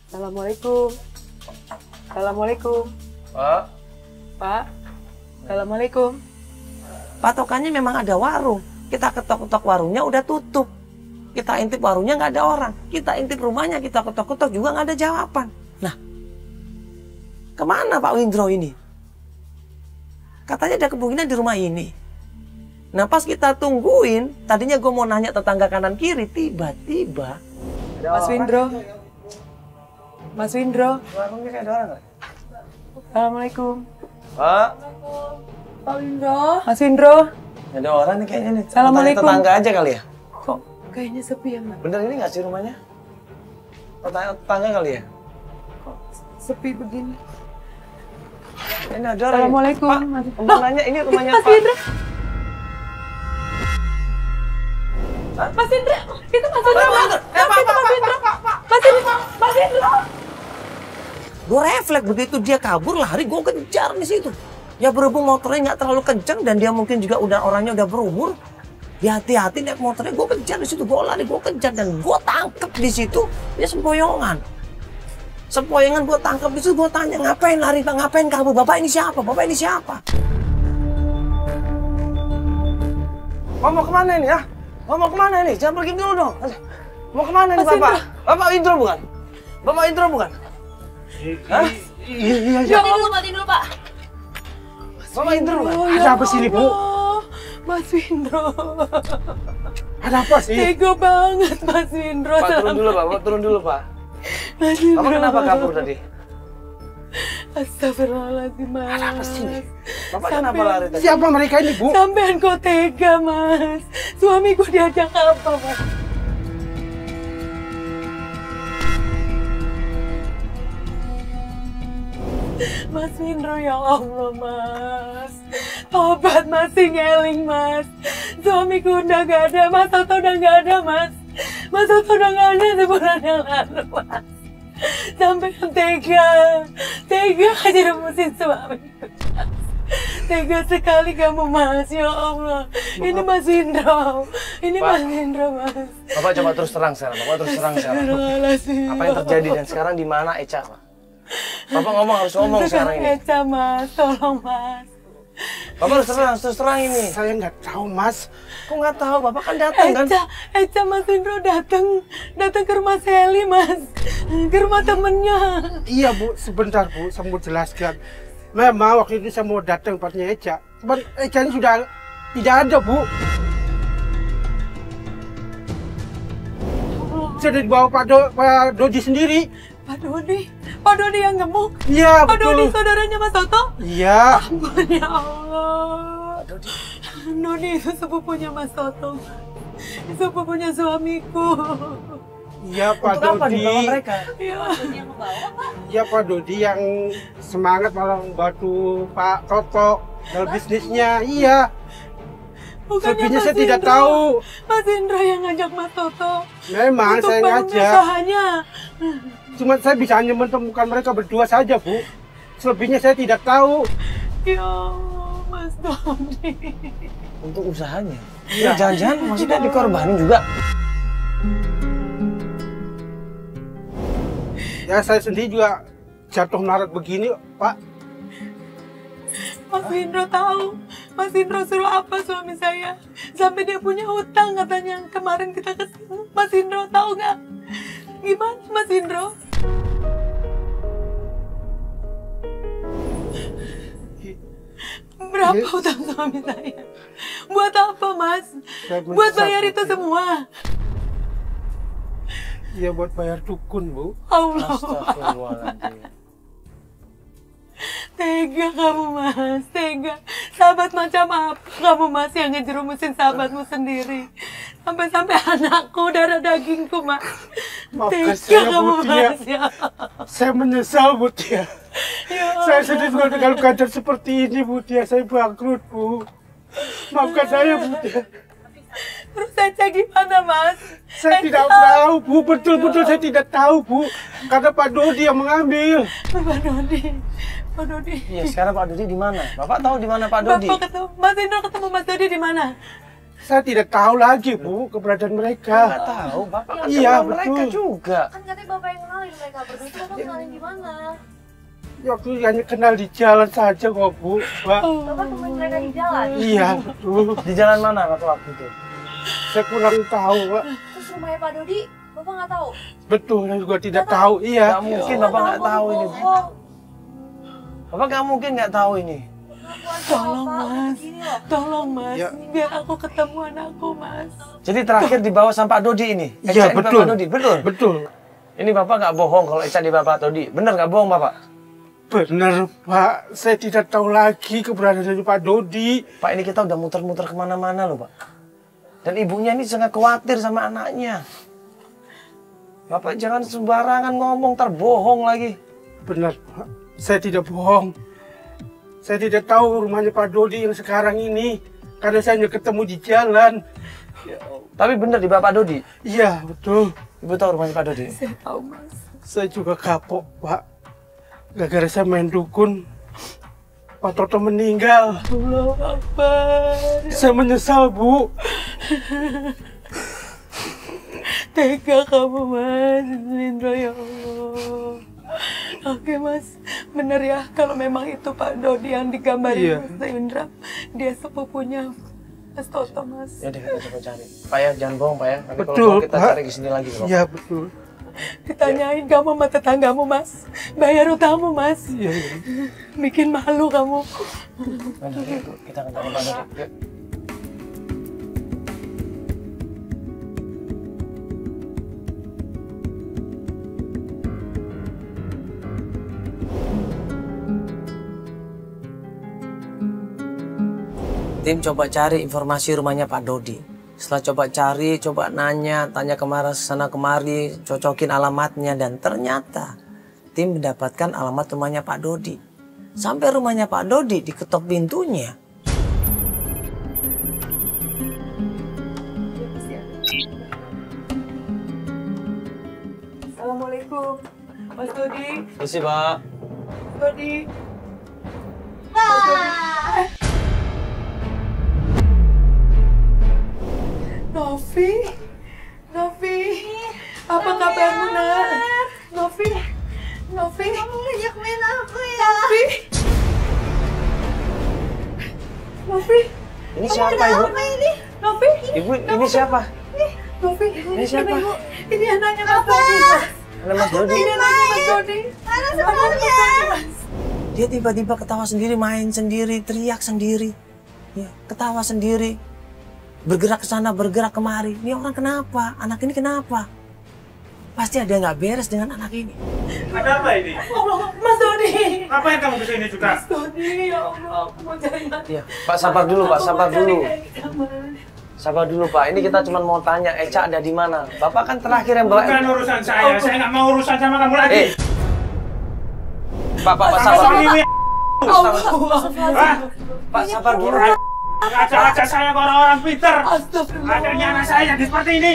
Assalamualaikum. Assalamualaikum. Pak. Pak. Assalamualaikum. Patokannya memang ada warung. Kita ketok-ketok warungnya udah tutup. Kita intip warungnya nggak ada orang. Kita intip rumahnya, kita ketok-ketok juga nggak ada jawaban. Nah, kemana Pak Windro ini? Katanya ada kemungkinan di rumah ini. Nah pas kita tungguin, tadinya gue mau nanya tetangga kanan kiri, tiba-tiba Mas Windro. Mas Windro. Warungnya kayak ada orang nggak? Assalamualaikum. Pak. Pak Windro. Mas Windro. Ada orang nih kayaknya nih. Assalamualaikum. Tetangga aja kali ya? Kok kayaknya sepi ya, Mas? Bener ini nggak sih rumahnya? Tetangga kali ya? Kok sepi begini? Ini ada orang. Assalamualaikum. Pak, mau nanya ini rumahnya Mas Pak. Windro. Mas Indra, itu Mas Indra, Mas. Itu Mas Indra. Mas Indra, Mas Indra. gue refleks begitu dia kabur lari, gue kejar di situ. Ya berhubung motornya nggak terlalu kencang dan dia mungkin juga orangnya udah berumur. Ya hati-hati naik motornya, gue kejar di situ, gue lari, gue kejar dan gue tangkep di situ. Dia sempoyongan. Sempoyongan gue tangkep di situ, gue tanya ngapain lari, ngapain kabur, bapak ini siapa, bapak ini siapa? Mau kemana ini ya? Mau kemana ini? Jangan pergi dulu dong. Mau kemana nih Bapak? Bapak Indro bukan? Bapak Indro bukan? Hah? Iya. Mati dulu, Pak. Bapak Indro bukan? Ada apa sih ini, Bu? Mas Windro. Ada apa sih? Tega banget Mas Windro. Pak turun dulu Pak, Bapak turun dulu Pak. Mas Windro. Bapak kenapa kabur tadi? Astagfirullahaladzim, Mas. Ada apa sih ini? Bapak kenapa lari tadi? Siapa mereka ini, Bu? Sampean kok tega, Mas. Suamiku diajak apa, Mas? Mas Windro, ya Allah, Mas. Tobat masih ngeling, Mas. Suamiku udah gak ada, Mas Toto udah gak ada, Mas. Mas Toto udah gak ada sebulan yang lalu, Mas. Sampai tega aja rebutin suamiku, Mas. Tega sekali kamu, Mas, ya Allah. Ini Mas Windro, ini Pak. Mas Windro, Mas. Bapak coba terus terang sekarang, Bapak terus terang sekarang. Astagfirullahaladzim. Apa yang terjadi dan sekarang di mana Eca, Pak? Bapak harus ngomong sekarang ini. Eca, Mas, tolong, Mas. Bapak terus terang ini. Saya nggak tahu, Mas. Kok nggak tahu? Bapak kan datang kan? Eca Mas Windro datang ke rumah Sally, Mas, ke rumah temennya. Iya, Bu. Sebentar, Bu. Saya mau jelaskan. Memang waktu itu saya mau datang tempatnya Eca. Cuman Eca ini sudah tidak ada, Bu. Sudah dibawa Pak Dodi sendiri. Pak Dodi yang gemuk. Iya, Pak betul. Dodi saudaranya Mas Toto. Iya. Ampun, ya Allah. Dodi itu sepupunya Mas Toto. Sepupunya suamiku. Iya, Pak Untuk apa Dodi. dibawa mereka? Iya. Iya, Pak Dodi yang semangat malah membantu Pak Toto dalam bisnisnya. Iya. Bukannya Selebihnya Mas saya tidak Indro. tahu. Mas Indro yang ngajak Mas Toto. Memang untuk saya bangun ngajak. usahanya. Cuma saya bisa hanya menemukan mereka berdua saja, Bu. Selebihnya saya tidak tahu. Ya Allah, Mas Dodi. Untuk usahanya? Iya. Jangan-jangan maksudnya dikorbanin juga? Ya saya sendiri juga jatuh maret begini, Pak. Mas Indro tahu. Mas Indro suruh apa suami saya? Sampai dia punya hutang katanya yang kemarin kita kesini. Mas Indro tahu nggak? Gimana Mas Indro? Berapa hutang suami saya? Buat apa, Mas? Saya Buat bayar menyesal, itu Bu. semua. Iya, buat bayar dukun, Bu. Allah. Astagfirullahaladzim. Tega kamu, Mas. Tega. Sahabat macam apa kamu, Mas, yang ngejerumusin sahabatmu sendiri? Sampai-sampai anakku, darah dagingku, Mas. Maafkan Tega saya, kamu, Bu Tia. Mas. Ya. Saya menyesal, Bu Tia. Ya Saya sedih dalam keadaan seperti ini, Bu Tia. Saya bangkrut, Bu. Maafkan saya, Bu Tia. Terus Eca gimana, Mas? Saya tidak tahu, Bu. Betul-betul saya tidak tahu, Bu. Karena Pak Dodi yang mengambil. Pak Dodi. Pak Dodi. Iya, sekarang Pak Dodi di mana? Bapak tahu di mana Pak Dodi? Bapak ketemu, Mas Indro ketemu Mas Dodi di mana? Saya tidak tahu lagi, Bu, keberadaan mereka. Nggak tahu, Bapak kan Iya, kenal mereka betul. juga. Kan katanya Bapak yang kenalin mereka berdua, itu Bapak kenalin di mana? Ya, aku hanya kenal di jalan saja kok, Bu. Pak. Bapak temuin mereka di jalan? Iya, betul. Di jalan mana waktu itu? Saya kurang tahu, Pak. Terus rumahnya Pak Dodi, Bapak nggak tahu? Betul, saya juga tidak tahu. Iya. Nggak mungkin Bapak nggak tahu ini. Bohong. Bapak nggak mungkin nggak tahu ini. Tolong Mas, Tolong Mas, Ya. biar aku ketemu anakku Mas. Jadi terakhir dibawa sama Pak Dodi ini? Iya, Eca di betul. Bapak Dodi, betul? Betul. Ini Bapak nggak bohong kalau Eca di Bapak Dodi. Bener nggak bohong Bapak? Benar, Pak. Saya tidak tahu lagi keberadaan dari Pak Dodi. Pak, ini kita udah muter-muter kemana-mana loh Pak. Dan ibunya ini sangat khawatir sama anaknya. Bapak jangan sembarangan ngomong, terbohong lagi. Benar, Pak. Saya tidak bohong. Saya tidak tahu rumahnya Pak Dodi yang sekarang ini. Karena saya hanya ketemu di jalan. Tapi bener di Bapak Dodi. Iya, betul. Ibu tahu rumahnya Pak Dodi? Saya tahu Mas. Saya juga kapok, Pak. Gara-gara saya main dukun, Pak Toto meninggal. Allah Akbar. Saya menyesal, Bu. Tega kamu Mas, Lindro ya Allah. Oke Mas, bener ya kalau memang itu Pak Dodi yang digambarin Iya. Mas Indra, dia sepupunya Mas Toto Mas. Ya deh kita coba cari. Pak ya jangan bohong Pak ya. Nanti kalau Betul, bohong kita Pak. cari ke sini lagi Pak. Iya, betul. Ditanyain kamu sama tetanggamu Mas, bayar utangmu Mas, Iya, iya. bikin malu kamu. Bener, yuk, kita akan tanya Pak Dodi. Yuk. Tim coba cari informasi rumahnya Pak Dodi. Setelah coba cari, coba nanya, tanya kemana sana kemari, cocokin alamatnya dan ternyata tim mendapatkan alamat rumahnya Pak Dodi. Sampai rumahnya Pak Dodi diketok pintunya. Assalamualaikum, Mas Dodi, Isi Pak. Dodi. Novi, Novi, apa kabarmu nak? Novi, Novi, Kamu ngajak main aku ya? Novi, Novi, Ini siapa Ibu? Ini Novi, Ibu, ini siapa? Novi, Ini siapa? Ibu, ini anaknya Mas Dodi, Mas. Ada Mas Dodi. Ini anaknya Mas Dodi. mana Anaknya Mas sebenarnya? Dodi, Mas. Dia tiba-tiba ketawa sendiri, main sendiri, teriak sendiri. Ya, ketawa sendiri. Bergerak ke sana, bergerak kemari. Ini orang kenapa? Anak ini kenapa? Pasti ada yang nggak beres dengan anak ini. Ada apa ini? Allah, Mas Dodi. Apa yang kamu kesini juga? Mas Dodi, ya Allah, aku mau cari Mas. Ya, Pak sabar dulu, Pak, sabar dulu. Mas. Sabar dulu, Pak. Ini kita cuma mau tanya, Eca ada di mana? Bapak kan terakhir yang bawa. Bukan urusan saya nggak mau urusan sama kamu lagi. Pak, Sama sabar. suamimu ya. Hah? Pak, sabar dulu. Ngajak-ngajak saya ke orang-orang pinter. Astagfirullah. Akhirnya anak saya jadi seperti ini.